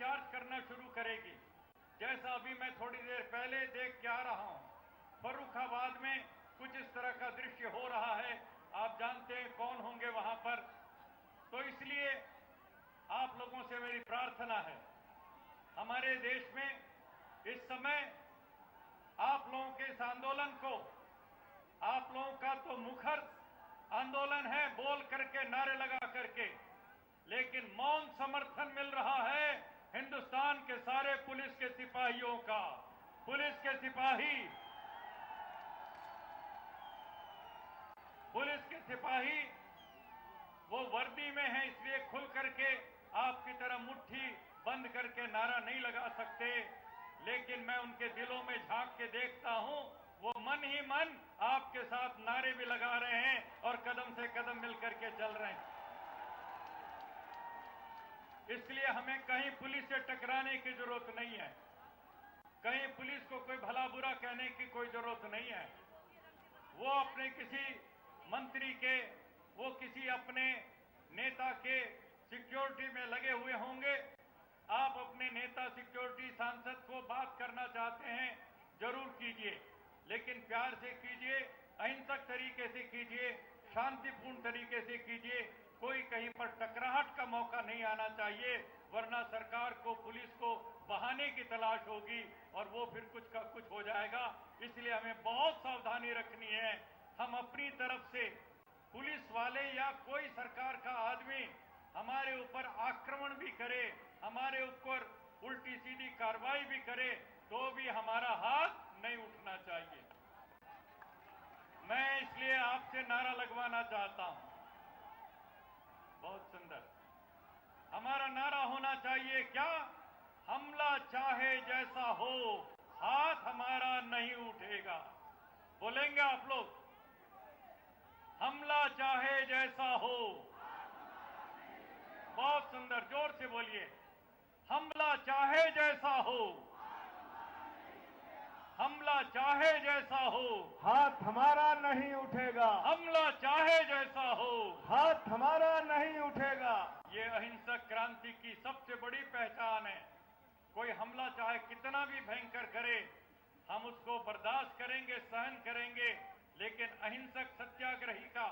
लाठीचार्ज करना शुरू करेगी। जैसा अभी मैं थोड़ी देर पहले देख के आ रहा हूं, फर्रुखाबाद में कुछ इस तरह का दृश्य हो रहा है। आप जानते हैं कौन होंगे वहां पर। तो इसलिए आप लोगों से मेरी प्रार्थना है, हमारे देश में इस समय आप लोगों के इस आंदोलन को, आप लोगों का तो मुखर आंदोलन है, बोल करके नारे लगा करके, लेकिन मौन समर्थन मिल रहा है हिंदुस्तान के सारे पुलिस के सिपाहियों का। पुलिस के सिपाही वो वर्दी में है, इसलिए खुल करके आपकी तरह मुट्ठी बंद करके नारा नहीं लगा सकते, लेकिन मैं उनके दिलों में झांक के देखता हूं, वो मन ही मन आपके साथ नारे भी लगा रहे हैं और कदम से कदम मिल करके चल रहे हैं। इसलिए हमें कहीं पुलिस से टकराने की जरूरत नहीं है, कहीं पुलिस को कोई भला बुरा कहने की कोई जरूरत नहीं है। वो अपने किसी मंत्री के, वो किसी अपने नेता के सिक्योरिटी में लगे हुए होंगे। आप अपने नेता, सिक्योरिटी, सांसद को बात करना चाहते हैं, जरूर कीजिए, लेकिन प्यार से कीजिए, अहिंसक तरीके से कीजिए, शांतिपूर्ण तरीके से कीजिए। कोई कहीं पर टकराहट का मौका नहीं आना चाहिए, वरना सरकार को, पुलिस को बहाने की तलाश होगी और वो फिर कुछ का कुछ हो जाएगा। इसलिए हमें बहुत सावधानी रखनी है। हम अपनी तरफ से, पुलिस वाले या कोई सरकार का आदमी हमारे ऊपर आक्रमण भी करे, हमारे ऊपर उल्टी सीधी कार्रवाई भी करे, तो भी हमारा हाथ नहीं उठना चाहिए। मैं इसलिए आपसे नारा लगवाना चाहता हूं, बहुत सुंदर हमारा नारा होना चाहिए क्या? हमला चाहे जैसा हो, हाथ हमारा नहीं उठेगा। बोलेंगे आप लोग? हमला चाहे जैसा हो, बहुत सुंदर, जोर से बोलिए। हमला चाहे जैसा हो, हमला चाहे जैसा हो, हाथ हमारा नहीं उठेगा। हमला चाहे जैसा हो, हाथ हमारा नहीं उठेगा। ये अहिंसक क्रांति की सबसे बड़ी पहचान है। कोई हमला चाहे कितना भी भयंकर करे, हम उसको बर्दाश्त करेंगे, सहन करेंगे, लेकिन अहिंसक सत्याग्रही का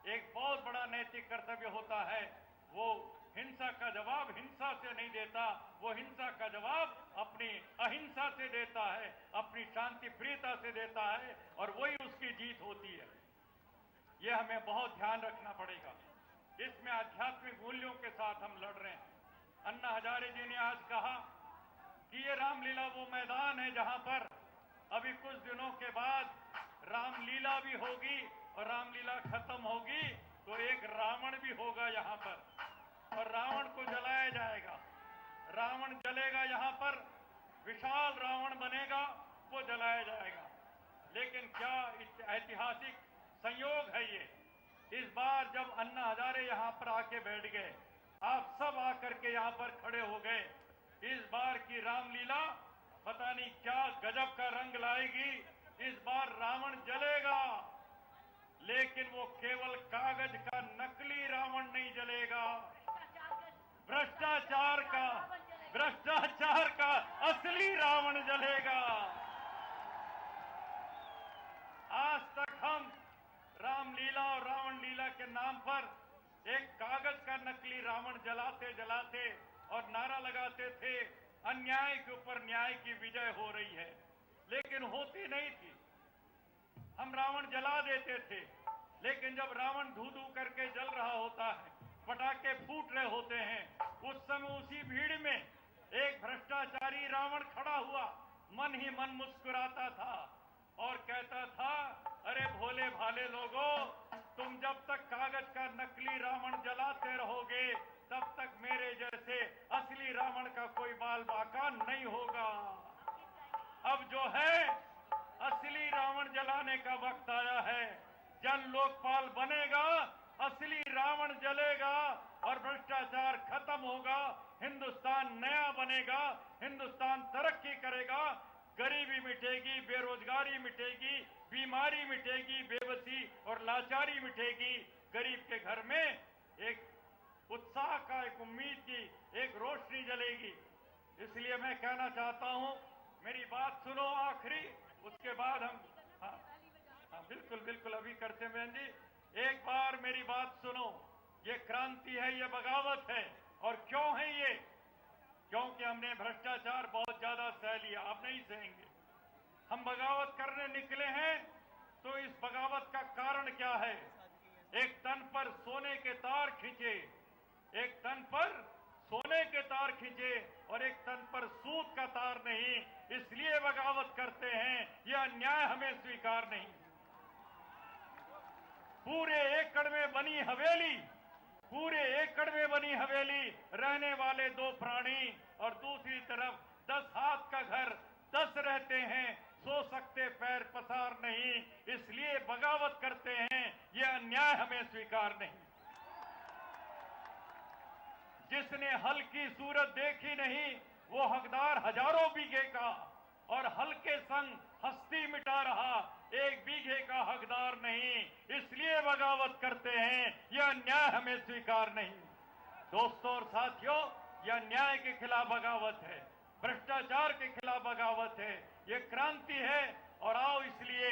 एक बहुत बड़ा नैतिक कर्तव्य होता है, वो हिंसा का जवाब हिंसा से नहीं देता, वो हिंसा का जवाब अपनी अहिंसा से देता है, अपनी शांति प्रियता से देता है, और वही उसकी जीत होती है। ये हमें बहुत ध्यान रखना पड़ेगा। इसमें आध्यात्मिक मूल्यों के साथ हम लड़ रहे हैं। अन्ना हजारे जी ने आज कहा कि ये रामलीला वो मैदान है जहां पर अभी कुछ दिनों के बाद रामलीला भी होगी, और रामलीला खत्म होगी तो एक रावण भी होगा यहां पर, और रावण को जलाया जाएगा। रावण जलेगा, यहां पर विशाल रावण बनेगा, वो जलाया जाएगा। लेकिन क्या ऐतिहासिक संयोग है ये। इस बार जब अन्ना हजारे यहां पर आके बैठ गए, आप सब आकर के यहां पर खड़े हो गए, इस बार की रामलीला पता नहीं क्या गजब का रंग लाएगी। इस बार रावण जलेगा, लेकिन वो केवल कागज का नकली रावण नहीं जलेगा, भ्रष्टाचार का असली रावण जलेगा। आज तक हम रामलीला और रावण लीला के नाम पर एक कागज का नकली रावण जलाते जलाते और नारा लगाते थे, अन्याय के ऊपर न्याय की विजय हो रही है, लेकिन होती नहीं थी। हम रावण जला देते थे, लेकिन जब रावण धू धू करके जल रहा होता है, पटाखे फूट रहे होते हैं, उस समय उसी भीड़ में एक भ्रष्टाचारी रावण खड़ा हुआ, मन ही मन मुस्कुराता था और कहता था, अरे भोले भाले लोगों, तुम जब तक कागज का नकली रावण जलाते रहोगे, तब तक मेरे जैसे असली रावण का कोई बाल बाका नहीं होगा। अब जो है असली रावण जलाने का वक्त आया है। जन लोकपाल बनेगा, असली रावण जलेगा और भ्रष्टाचार खत्म होगा, हिंदुस्तान नया बनेगा, हिंदुस्तान तरक्की करेगा, गरीबी मिटेगी, बेरोजगारी मिटेगी, बीमारी मिटेगी, बेबसी और लाचारी मिटेगी। गरीब के घर में एक उत्साह का, एक उम्मीद की एक रोशनी जलेगी। इसलिए मैं कहना चाहता हूं, मेरी बात सुनो आखिरी, उसके बाद हम बिल्कुल बिल्कुल अभी करते हैं बहन जी। एक बार मेरी बात सुनो, ये क्रांति है, ये बगावत है। और क्यों है ये? क्योंकि हमने भ्रष्टाचार बहुत ज्यादा सह लिया, आप नहीं सहेंगे। हम बगावत करने निकले हैं, तो इस बगावत का कारण क्या है? एक तन पर सोने के तार खींचे, एक तन पर सोने के तार खींचे और एक तन पर सूत का तार नहीं, इसलिए बगावत करते हैं। यह अन्याय हमें स्वीकार नहीं। पूरे एकड़ में बनी हवेली, पूरे एकड़ में बनी हवेली, रहने वाले 2 प्राणी और दूसरी तरफ 10 हाथ का घर, 10 रहते हैं, सो सकते पैर पसार नहीं, इसलिए बगावत करते हैं। यह अन्याय हमें स्वीकार नहीं। जिसने हल की सूरत देखी नहीं, वो हकदार हजारों बीघे का, और हल के संग हस्ती मिटा रहा, 1 बीघे का हकदार नहीं, इसलिए बगावत करते हैं। यह अन्याय हमें स्वीकार नहीं। दोस्तों और साथियों, यह न्याय के खिलाफ बगावत है, भ्रष्टाचार के खिलाफ बगावत है, यह क्रांति है। और आओ इसलिए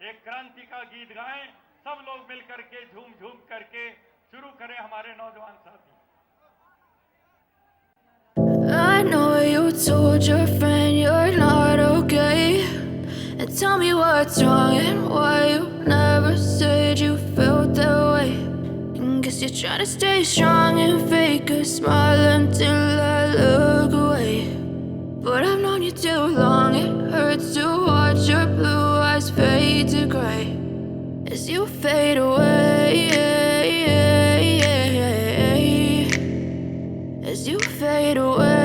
एक क्रांति का गीत गाएं, सब लोग मिलकर के झूम झूम करके शुरू करें हमारे नौजवान साथी। I know you told your friend you're not okay, and tell me what's wrong and why you never said you felt that way. And guess you're trying to stay strong and fake a smile until I look away. But I've known you too long, it hurts to watch your blue eyes fade to gray as you fade away, as you fade away.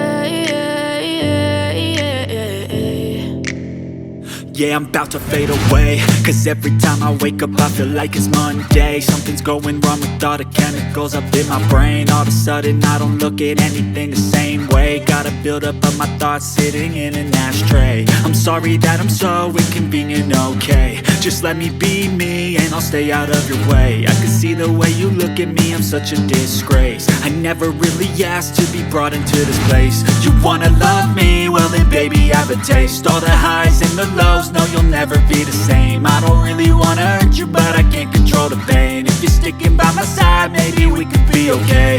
Yeah, I'm about to fade away, 'cause every time I wake up I feel like it's Monday. Something's going wrong with all the chemicals up in my brain. All of a sudden I don't look at anything the same way. Gotta build up of my thoughts sitting in an ashtray. I'm sorry that I'm so inconvenient, okay? Just let me be me and I'll stay out of your way. I can see the way you look at me, I'm such a disgrace. I never really asked to be brought into this place. You wanna love me? Well then baby have a taste. All the highs and the lows, no you'll never be the same. I don't really wanna hurt you, but I can't control the pain. If you're sticking by my side, maybe we could be okay.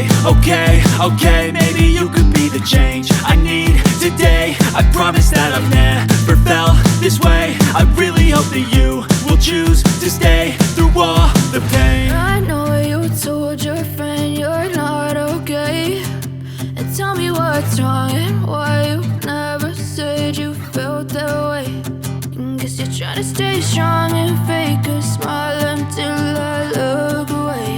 Okay, maybe you could be the change I need today. I promise that I've never felt this way. I really hope that you will choose to stay through all the pain. I know you told your friend you're not okay, and tell me what's wrong and why you never said you felt that way. And guess you're trying to stay strong and fake a smile until I look away.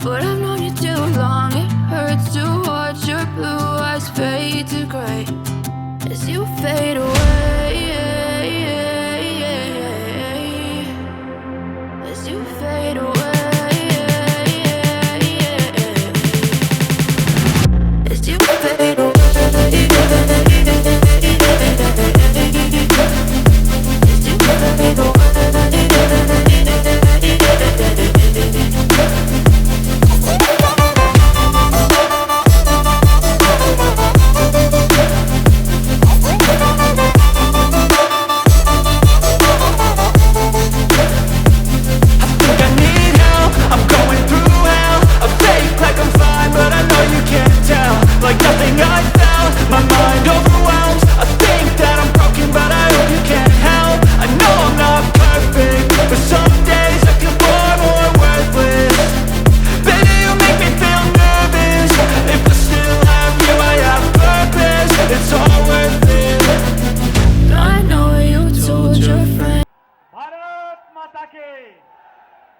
But I've known you too long, it hurts to watch your blue eyes fade to gray as you fade away, as you fade away. As you fade away.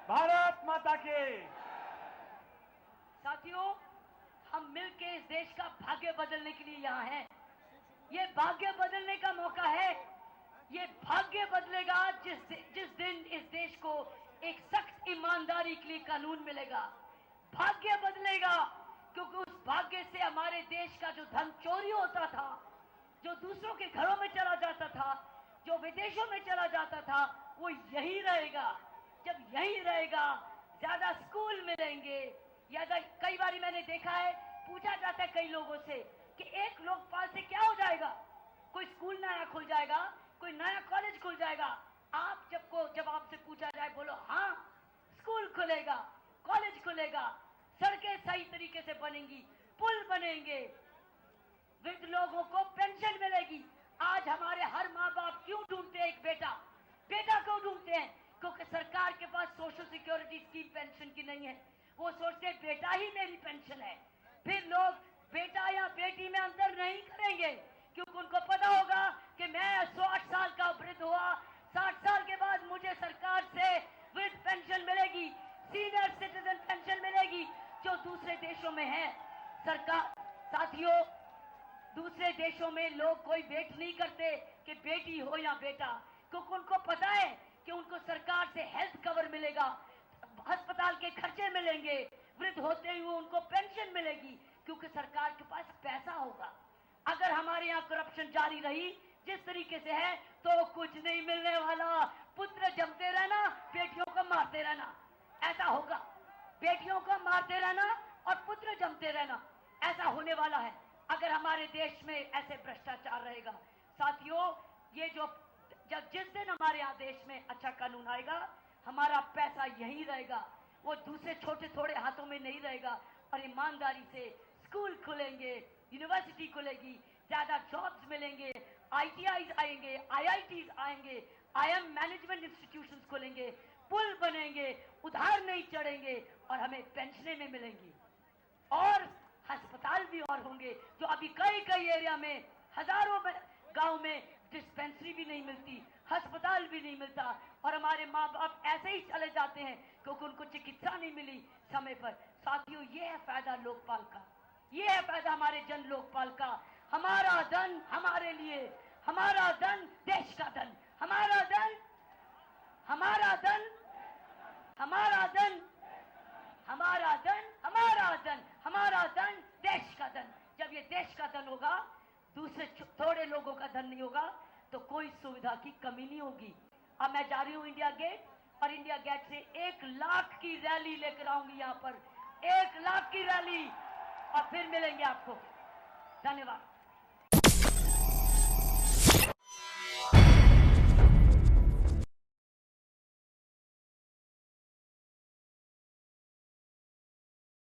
Bharat माता की। साथियों, हम मिलकर इस देश का भाग्य बदलने के लिए यहाँ हैं। ये भाग्य बदलने का मौका है। ये भाग्य बदलेगा जिस दिन इस देश को एक सख्त ईमानदारी के लिए कानून मिलेगा। भाग्य बदलेगा क्योंकि उस भाग्य से हमारे देश का जो धन चोरी होता था, जो दूसरों के घरों में चला जाता था, जो विदेशों में चला जाता था, वो यही रहेगा। जब यही रहेगा, ज्यादा स्कूल मिलेंगे। या कई बार मैंने देखा है, पूछा जाता है कई लोगों से कि एक लोकपाल से क्या हो जाएगा? कोई स्कूल नया खुल जाएगा, कोई नया कॉलेज खुल जाएगा। आप जब आपसे पूछा जाए, बोलो हाँ, स्कूल खुलेगा, कॉलेज खुलेगा, सड़कें सही तरीके से बनेंगी, पुल बनेंगे, वृद्ध लोगों को पेंशन मिलेगी। आज हमारे हर माँ बाप क्यों ढूंढते हैं एक बेटा? बेटा क्यों ढूंढते हैं? क्योंकि सरकार के पास सोशल सिक्योरिटी स्कीम पेंशन की नहीं है। वो सोचते हैं बेटा ही मेरी पेंशन है। फिर लोग बेटा या बेटी में अंतर नहीं करेंगे, क्योंकि उनको पता होगा कि मैं 60 साल का वृद्ध हुआ, 60 साल के बाद मुझे सरकार से वृद्ध पेंशन मिलेगी, सीनियर सिटीजन पेंशन मिलेगी, जो दूसरे देशों में है। सरकार, साथियों, दूसरे देशों में लोग कोई वेट नहीं करते कि बेटी हो या बेटा, क्योंकि उनको पता है कि उनको सरकार से हेल्थ कवर मिलेगा, अस्पताल के खर्चे मिलेंगे, वृद्ध होते हुए उनको पेंशन मिलेगी, क्योंकि सरकार के पास पैसा होगा। अगर हमारे यहाँ करप्शन जारी रही जिस तरीके से है, तो कुछ नहीं मिलने वाला। पुत्र जमते रहना, बेटियों को मारते रहना, ऐसा होगा। बेटियों को मारते रहना और पुत्र जमते रहना, ऐसा होने वाला है अगर हमारे देश में ऐसे भ्रष्टाचार रहेगा। साथियों, ये जिस दिन हमारे यहाँ देश में अच्छा कानून आएगा, हमारा पैसा यहीं रहेगा, वो दूसरे छोटे थोड़े हाथों में नहीं रहेगा, और ईमानदारी से स्कूल खुलेंगे, यूनिवर्सिटी खुलेगी, ज्यादा जॉब्स मिलेंगे, ITIs आएंगे, IITs आएंगे, IIM मैनेजमेंट इंस्टीट्यूशंस खुलेंगे, पुल बनेंगे, उधार नहीं चढ़ेंगे, और हमें पेंशनें में मिलेंगी, और अस्पताल भी और होंगे, जो अभी कई एरिया में, हजारों गांव में डिस्पेंसरी भी नहीं मिलती, अस्पताल भी नहीं मिलता, और हमारे माँ बाप ऐसे ही चले जाते हैं क्योंकि उनको चिकित्सा नहीं मिली समय पर। साथियों, ये है फायदा लोकपाल का, ये है फायदा हमारे जन लोकपाल का। हमारा धन हमारे लिए, हमारा धन देश का धन, हमारा धन, हमारा धन, हमारा धन, हमारा धन, हमारा धन, हमारा धन, देश का धन। जब ये देश का धन होगा, दूसरे थोड़े लोगों का धन नहीं होगा, तो कोई सुविधा की कमी नहीं होगी। अब मैं जा रही हूं इंडिया गेट, और इंडिया गेट से 1 लाख की रैली लेकर आऊंगी यहाँ पर, 1 लाख की रैली, और फिर मिलेंगे आपको। धन्यवाद।